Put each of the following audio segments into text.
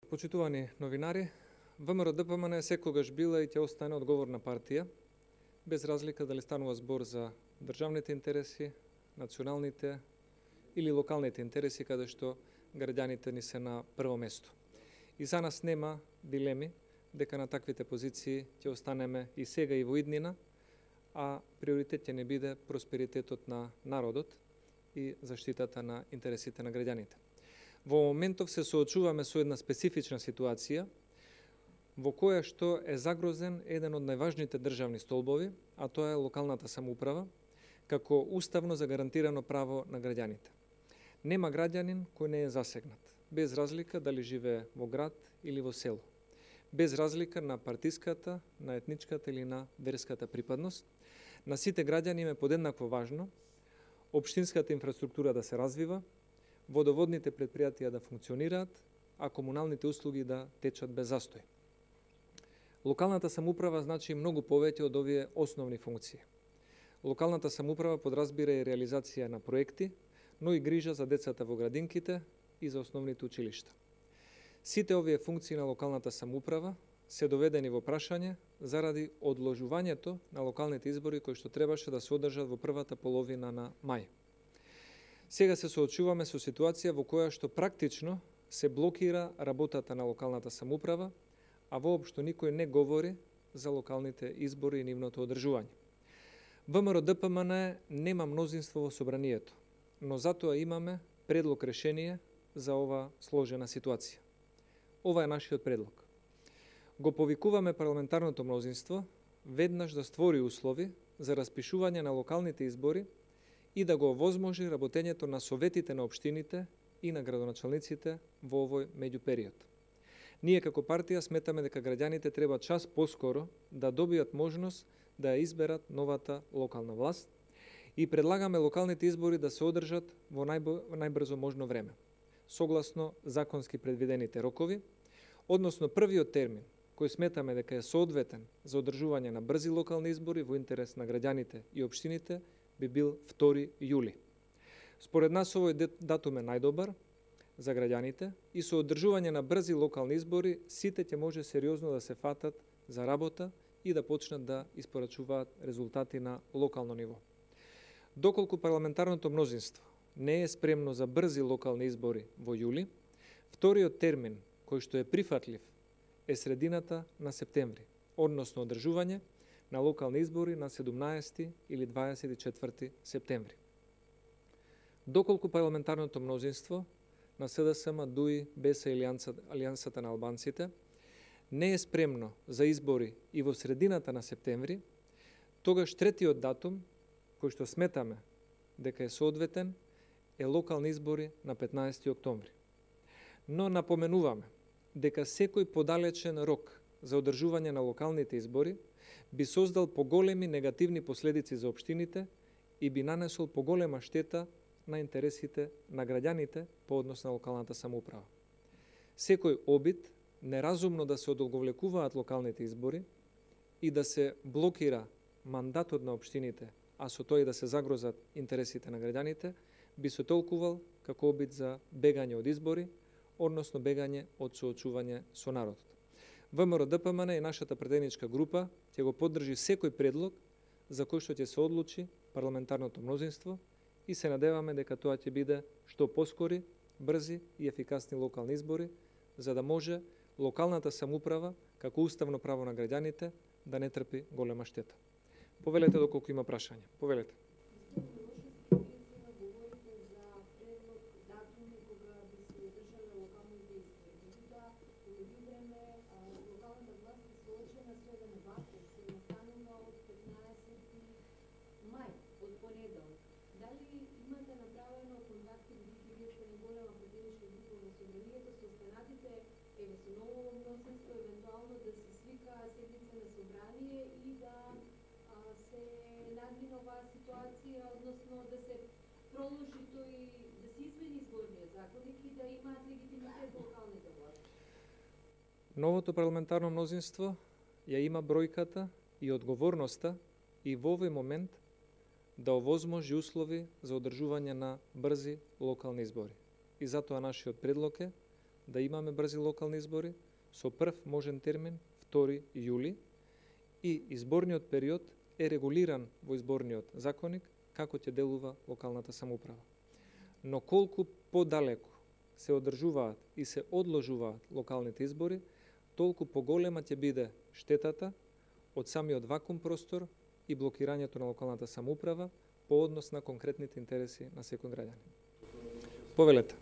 Почитувани новинари, ВМРО-ДПМН секогаш била и ќе остане одговорна партија, без разлика дали станува збор за државните интереси, националните или локалните интереси, каде што граѓаните ни се на прво место. И за нас нема дилеми дека на таквите позиции ќе останеме и сега и во иднина, а приоритет ќе не биде просперитетот на народот и заштитата на интересите на граѓаните. Во моментов се соочуваме со една специфична ситуација во која што е загрозен еден од најважните државни столбови, а тоа е локалната самоуправа, како уставно загарантирано право на граѓаните. Нема граѓанин кој не е засегнат, без разлика дали живее во град или во село, без разлика на партиската, на етничката или на верската припадност. На сите граѓани им е подеднакво важно општинската инфраструктура да се развива, водоводните предпријатија да функционираат, а комуналните услуги да течат без застој. Локалната самоуправа значи многу повеќе од овие основни функции. Локалната самоуправа подразбира и реализација на проекти, но и грижа за децата во градинките и за основните училишта. Сите овие функции на локалната самоуправа се доведени во прашање заради одложувањето на локалните избори кои што требаше да се одржат во првата половина на мај. Сега се соочуваме со ситуација во која што практично се блокира работата на локалната самоуправа, а воопшто никој не говори за локалните избори и нивното одржување. ВМРО-ДПМН нема мнозинство во собранието, но затоа имаме предлог решение за ова сложена ситуација. Ова е нашиот предлог. Го повикуваме парламентарното мнозинство веднаш да створи услови за распишување на локалните избори и да го овозможи работењето на советите на општините и на градоначалниците во овој меѓупериод. Ние како партија сметаме дека граѓаните треба час поскоро да добијат можност да ја изберат новата локална власт и предлагаме локалните избори да се одржат во најбрзо можно време, согласно законски предвидените рокови, односно првиот термин кој сметаме дека е соодветен за одржување на брзи локални избори во интерес на граѓаните и општините би бил 2 јули. Според нас овој датум е најдобар за граѓаните и со одржување на брзи локални избори сите ќе може сериозно да се фатат за работа и да почнат да испорачуваат резултати на локално ниво. Доколку парламентарното мнозинство не е спремно за брзи локални избори во јули, вториот термин кој што е прифатлив е средината на септември, односно одржување на локални избори на 17 или 24 септември. Доколку парламентарното мнозинство на СДСМ, ДУИ, БЕСА или Алијансата на албанците не е спремно за избори и во средината на септември, тогаш третиот датум кој што сметаме дека е соодветен е локални избори на 15 октомври. Но напоменуваме дека секој подалечен рок за одржување на локалните избори би создал поголеми негативни последици за општините и би нанесол поголема штета на интересите на граѓаните по однос на локалната самоуправа. Секој обид неразумно да се одолговлекуваат локалните избори и да се блокира мандатот на општините, а со тој да се загрозат интересите на граѓаните, би се толкувал како обид за бегање од избори, односно бегање од соочување со народот. ВМРО-ДПМН и нашата претедничка група ќе го поддржи секој предлог за кој што ќе се одлучи парламентарното мнозинство и се надеваме дека тоа ќе биде што поскори, брзи и ефикасни локални избори, за да може локалната самоуправа како уставно право на граѓаните да не трпи голема штета. Повелете доколку има прашања. Повелете. Односно да се проложи тој, да се измени изборниот законник и да имаат легитимитет локалните власти. Новото парламентарно мнозинство ја има бројката и одговорноста и во овој момент да овозможи услови за одржување на брзи локални избори. И затоа нашиот предлог е да имаме брзи локални избори со прв можен термин 2 јули и изборниот период е регулиран во изборниот законник како ќе делува локалната самоуправа. Но колку подалеку се одржуваат и се одложуваат локалните избори, толку поголема ќе биде штетата од самиот вакуум простор и блокирањето на локалната самоуправа по однос на конкретните интереси на секој граѓанин. Повелете.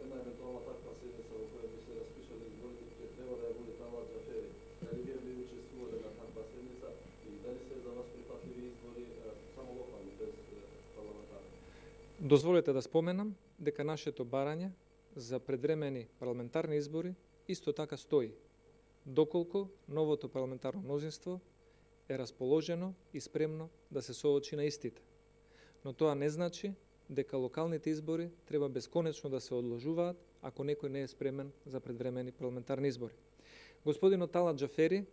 Една евентуална таква седница во која би се распишале изборите ќе треба да ја води Талат Џафери. Дали вие би учествувале на таква седница и дали се за вас прифатливи избори само локални, без парламентарни? Дозволете да споменам дека нашето барање за предвремени парламентарни избори исто така стои, доколку новото парламентарно мнозинство е расположено и спремно да се соочи на истите. Но тоа не значи дека локалните избори треба бесконечно да се одложуваат ако некој не е спремен за предвремени парламентарни избори. Господинот Талат Џафери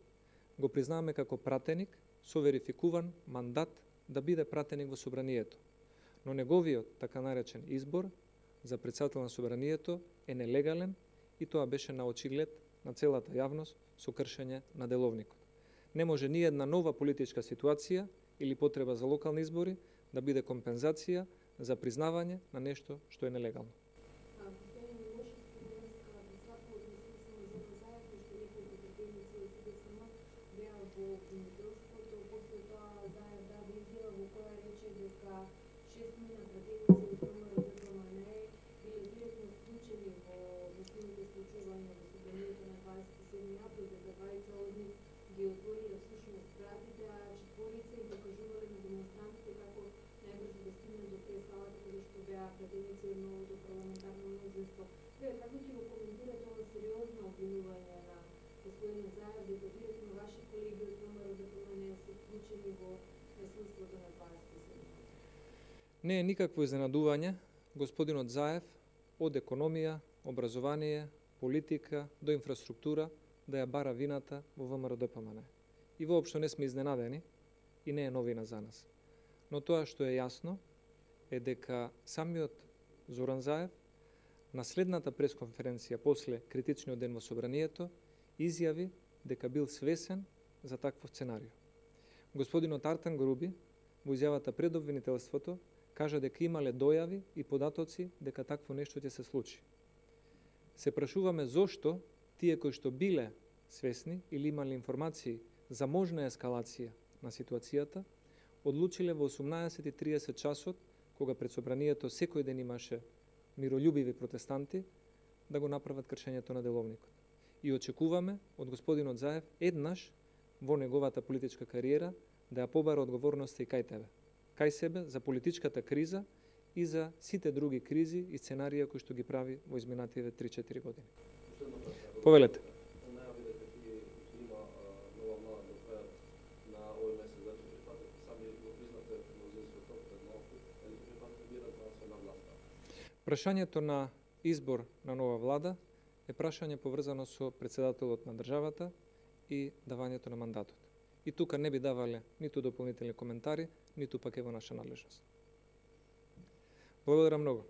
го признаваме како пратеник со верификуван мандат да биде пратеник во собранието. Но неговиот така наречен избор за председател на собранието е нелегален и тоа беше на очиглед на целата јавност со кршење на деловникот. Не може ни една нова политичка ситуација или потреба за локални избори да биде компензација за признавање на нешто што е нелегално. ги отвориле всушност вратите, а четворица и докажувале на демонстрантите како најбрзо да стигнат до тие салата каде што беа пратеници од новото парламентарно мнозинство. Вие како ќе го коментирате ова сериозно обвинување на господинот Заев дека директно ваши колеги од ВМРО-ДПМН се вклучени во насилството на 27? Не е никакво изненадување господинот Заев од економија, образование, политика до инфраструктура да ја бара вината во ВМРО-ДПМН. И воопшто не сме изненадени и не е новина за нас. Но тоа што е јасно е дека самиот Зоран Заев на следната пресконференција после критичниот ден во собранието изјави дека бил свесен за такво сценарио. Господинот Артан Груби во изјавата пред обвинителството кажа дека имале дојави и податоци дека такво нешто ќе се случи. Се прашуваме зошто тие кои што биле свесни или имале информации за можна ескалација на ситуацијата, одлучиле во 18:30 часот, кога пред собранието секој ден имаше миролюбиви протестанти, да го направат кршењето на деловникот. И очекуваме од господинот Заев еднаш во неговата политичка кариера да ја побара одговорноста и кај тебе, кај себе за политичката криза и за сите други кризи и сценарија кои што ги прави во изминативе 3-4 години. Повелете. Прашањето на избор на нова влада е прашање поврзано со председателот на државата и давањето на мандатот. И тука не би давале ниту дополнителни коментари, ниту пак е во наша надлежност. Благодарам многу.